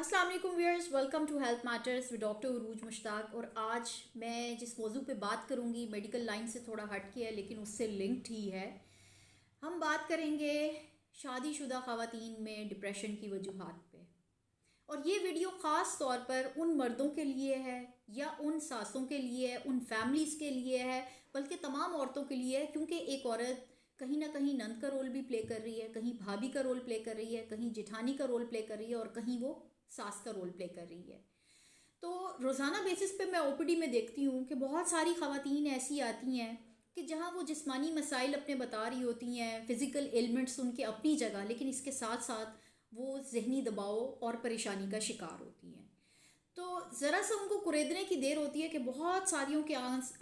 अस्सलाम वालेकुम viewers, welcome to Health Matters with doctor Urooj Mushtaq. और आज मैं जिस मौजू पे बात करूँगी मेडिकल लाइन से थोड़ा हट के है लेकिन उससे लिंक्ड ही है। हम बात करेंगे शादीशुदा ख़वातीन में डिप्रेशन की वजूहात पे। और ये वीडियो ख़ास तौर पर उन मर्दों के लिए है या उन सासों के लिए है, उन फैमिलीज़ के लिए है, बल्कि तमाम औरतों के लिए है, क्योंकि एक औरत कहीं ना कहीं नंद का रोल भी प्ले कर रही है, कहीं भाभी का रोल प्ले कर रही है, कहीं जिठानी का रोल प्ले कर रही है और कहीं वो सास का रोल प्ले कर रही है। तो रोज़ाना बेसिस पे मैं ओपीडी में देखती हूँ कि बहुत सारी ख़वातीन ऐसी आती हैं कि जहाँ वो जिस्मानी मसाइल अपने बता रही होती हैं, फ़िज़िकल एलिमेंट्स उनके अपनी जगह, लेकिन इसके साथ साथ वो जहनी दबाव और परेशानी का शिकार होती हैं। तो ज़रा सा उनको कुरेदने की देर होती है कि बहुत सारियों के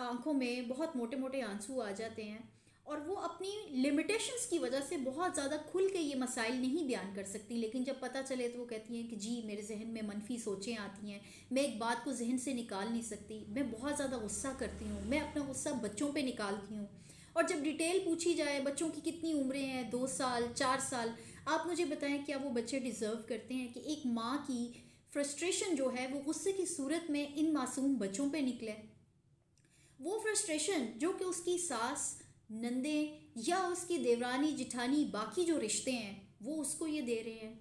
आंखों में बहुत मोटे मोटे आंसू आ जाते हैं और वो अपनी लिमिटेशंस की वजह से बहुत ज़्यादा खुल के ये मसाइल नहीं बयान कर सकती। लेकिन जब पता चले तो वो कहती हैं कि जी मेरे जहन में मनफी सोचें आती हैं, मैं एक बात को जहन से निकाल नहीं सकती, मैं बहुत ज़्यादा गुस्सा करती हूँ, मैं अपना गुस्सा बच्चों पे निकालती हूँ। और जब डिटेल पूछी जाए बच्चों की कितनी उम्रें हैं, 2 साल 4 साल, आप मुझे बताएं क्या वो बच्चे डिज़र्व करते हैं कि एक माँ की फ्रस्ट्रेशन जो है वो गुस्से की सूरत में इन मासूम बच्चों पे निकले? वो फ्रस्ट्रेशन जो कि उसकी सास, नंदे या उसकी देवरानी जिठानी बाकी जो रिश्ते हैं वो उसको ये दे रहे हैं।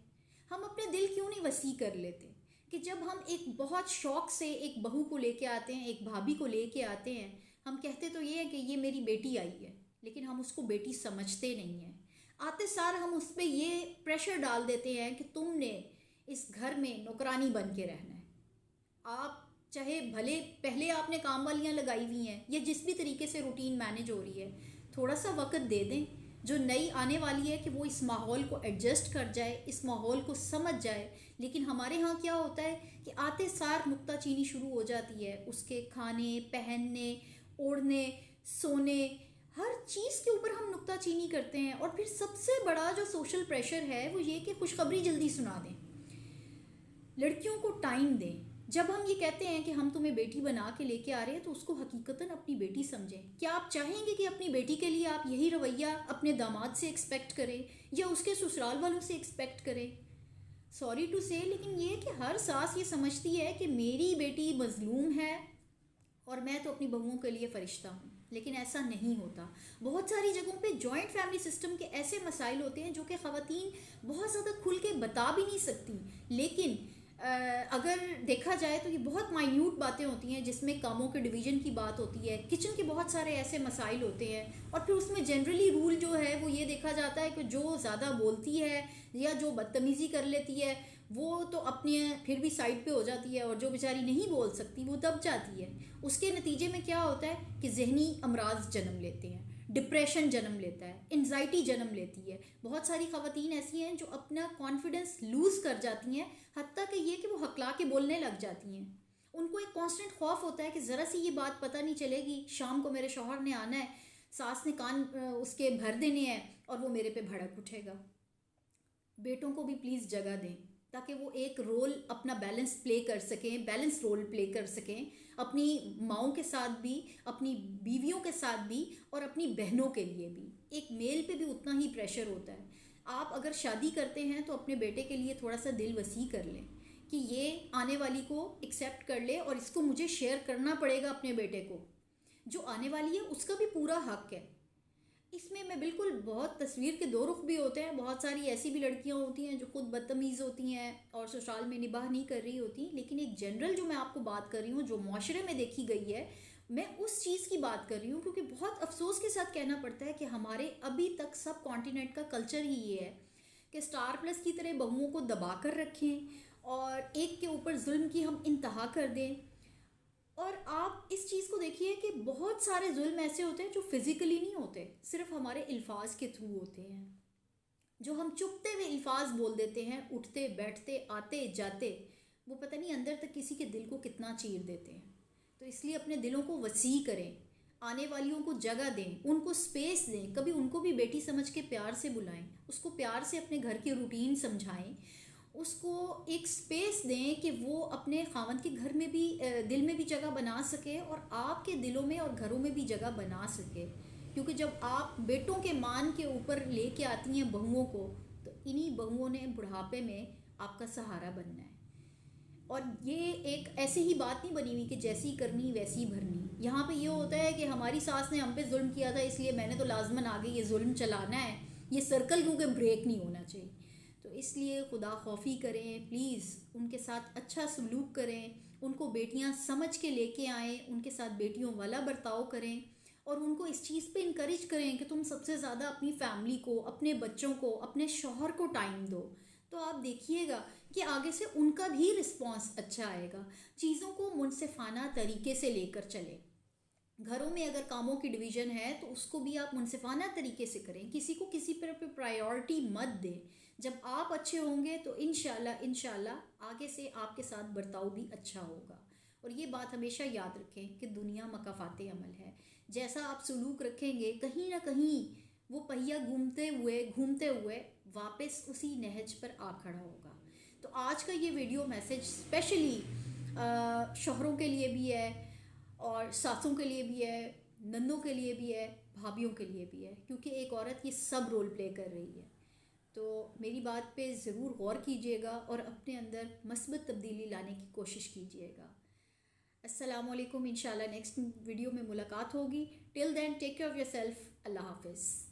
हम अपने दिल क्यों नहीं वसी कर लेते कि जब हम एक बहुत शौक से एक बहू को लेके आते हैं, एक भाभी को लेके आते हैं, हम कहते तो ये है कि ये मेरी बेटी आई है, लेकिन हम उसको बेटी समझते नहीं हैं। आते सार हम उस पर ये प्रेशर डाल देते हैं कि तुमने इस घर में नौकरानी बन के रहना है। आप चाहे भले पहले आपने काम वालियाँ लगाई हुई हैं या जिस भी तरीके से रूटीन मैनेज हो रही है, थोड़ा सा वक्त दे दें जो नई आने वाली है कि वो इस माहौल को एडजस्ट कर जाए, इस माहौल को समझ जाए। लेकिन हमारे यहाँ क्या होता है कि आते सार नुक्ताचीनी शुरू हो जाती है, उसके खाने पहनने, ओढ़ने, सोने, हर चीज़ के ऊपर हम नुक्ताचीनी करते हैं। और फिर सबसे बड़ा जो सोशल प्रेशर है वो ये कि खुशखबरी जल्दी सुना दें, लड़कियों को टाइम दें। जब हम ये कहते हैं कि हम तुम्हें बेटी बना के लेके आ रहे हैं तो उसको हकीकतन अपनी बेटी समझें। क्या आप चाहेंगे कि अपनी बेटी के लिए आप यही रवैया अपने दामाद से एक्सपेक्ट करें या उसके ससुराल वालों से एक्सपेक्ट करें? सॉरी टू से, लेकिन ये कि हर सास ये समझती है कि मेरी बेटी मजलूम है और मैं तो अपनी बहुओं के लिए फ़रिश्ता हूँ, लेकिन ऐसा नहीं होता। बहुत सारी जगहों पे जॉइंट फैमिली सिस्टम के ऐसे मसाइल होते हैं जो कि ख़वातीन बहुत ज़्यादा खुल के बता भी नहीं सकती। लेकिन अगर देखा जाए तो ये बहुत माइन्यूट बातें होती हैं जिसमें कामों के डिवीज़न की बात होती है, किचन के बहुत सारे ऐसे मसाइल होते हैं और फिर उसमें जनरली रूल जो है वो ये देखा जाता है कि जो ज़्यादा बोलती है या जो बदतमीज़ी कर लेती है वो तो अपने फिर भी साइड पे हो जाती है और जो बेचारी नहीं बोल सकती वो दब जाती है। उसके नतीजे में क्या होता है कि जहनी अमराज जन्म लेते हैं, डिप्रेशन जन्म लेता है, एनजाइटी जन्म लेती है। बहुत सारी ख़वातीन ऐसी हैं जो अपना कॉन्फिडेंस लूज़ कर जाती हैं, हत्ता कि ये कि वो हकला के बोलने लग जाती हैं। उनको एक कांस्टेंट खौफ होता है कि ज़रा सी ये बात पता नहीं चलेगी, शाम को मेरे शौहर ने आना है, सास ने कान उसके भर देने हैं और वो मेरे पे भड़क उठेगा। बेटों को भी प्लीज़ जगह दें ताकि वो एक रोल अपना बैलेंस प्ले कर सकें, बैलेंस रोल प्ले कर सकें, अपनी माओं के साथ भी, अपनी बीवियों के साथ भी और अपनी बहनों के लिए भी। एक मेल पे भी उतना ही प्रेशर होता है। आप अगर शादी करते हैं तो अपने बेटे के लिए थोड़ा सा दिल वसी कर लें कि ये आने वाली को एक्सेप्ट कर ले और इसको मुझे शेयर करना पड़ेगा अपने बेटे को। जो आने वाली है उसका भी पूरा हक है इसमें। मैं बिल्कुल, बहुत तस्वीर के दो रुख भी होते हैं। बहुत सारी ऐसी भी लड़कियां होती हैं जो खुद बदतमीज़ होती हैं और ससुराल में निबाह नहीं कर रही होती, लेकिन एक जनरल जो मैं आपको बात कर रही हूँ जो माशरे में देखी गई है, मैं उस चीज़ की बात कर रही हूँ। क्योंकि बहुत अफसोस के साथ कहना पड़ता है कि हमारे अभी तक सब कॉन्टिनेंट का कल्चर ही ये है कि स्टार प्लस की तरह बहुओं को दबा कर रखें और एक के ऊपर जुल्म की हम इंतहा कर दें। और आप इस चीज़ को देखिए कि बहुत सारे जुल्म ऐसे होते हैं जो फिज़िकली नहीं होते, सिर्फ हमारे अल्फाज के थ्रू होते हैं, जो हम चुपते हुए अल्फाज बोल देते हैं, उठते बैठते आते जाते, वो पता नहीं अंदर तक किसी के दिल को कितना चीर देते हैं। तो इसलिए अपने दिलों को वसी करें, आने वालियों को जगह दें, उनको स्पेस दें, कभी उनको भी बेटी समझ के प्यार से बुलाएं, उसको प्यार से अपने घर की रूटीन समझाएं, उसको एक स्पेस दें कि वो अपने खावंद के घर में भी दिल में भी जगह बना सके और आपके दिलों में और घरों में भी जगह बना सके। क्योंकि जब आप बेटों के मान के ऊपर लेके आती हैं बहुओं को, तो इन्हीं बहुओं ने बुढ़ापे में आपका सहारा बनना है। और ये एक ऐसे ही बात नहीं बनी हुई कि जैसी करनी वैसी भरनी। यहाँ पे ये होता है कि हमारी सास ने हम पे जुल्म किया था, इसलिए मैंने तो लाजमन आगे ये जुल्म चलाना है। ये सर्कल क्योंकि ब्रेक नहीं होना चाहिए। तो इसलिए खुदा खौफी करें प्लीज़, उनके साथ अच्छा सलूक करें, उनको बेटियां समझ के लेके आएँ, उनके साथ बेटियों वाला बर्ताव करें और उनको इस चीज़ पे इनकरेज करें कि तुम सबसे ज़्यादा अपनी फैमिली को, अपने बच्चों को, अपने शौहर को टाइम दो। तो आप देखिएगा कि आगे से उनका भी रिस्पॉन्स अच्छा आएगा। चीज़ों को मुनसिफाना तरीके से लेकर चलें। घरों में अगर कामों की डिवीज़न है तो उसको भी आप मुनसिफाना तरीके से करें, किसी को किसी पर प्रायोरिटी मत दें। जब आप अच्छे होंगे तो इंशाल्लाह आगे से आपके साथ बर्ताव भी अच्छा होगा। और ये बात हमेशा याद रखें कि दुनिया मकाफाते अमल है। जैसा आप सलूक रखेंगे, कहीं ना कहीं वो पहिया घूमते हुए वापस उसी नहज पर आ खड़ा होगा। तो आज का ये वीडियो मैसेज स्पेशली शोहरों के लिए भी है और सासों के लिए भी है, नंदों के लिए भी है, भाभीयों के लिए भी है, क्योंकि एक औरत ये सब रोल प्ले कर रही है। तो मेरी बात पे ज़रूर गौर कीजिएगा और अपने अंदर मस्बत तब्दीली लाने की कोशिश कीजिएगा। अस्सलामुअलैकुम, इंशाल्लाह नेक्स्ट वीडियो में मुलाकात होगी। Till then take care of yourself. अल्लाह हाफिज़।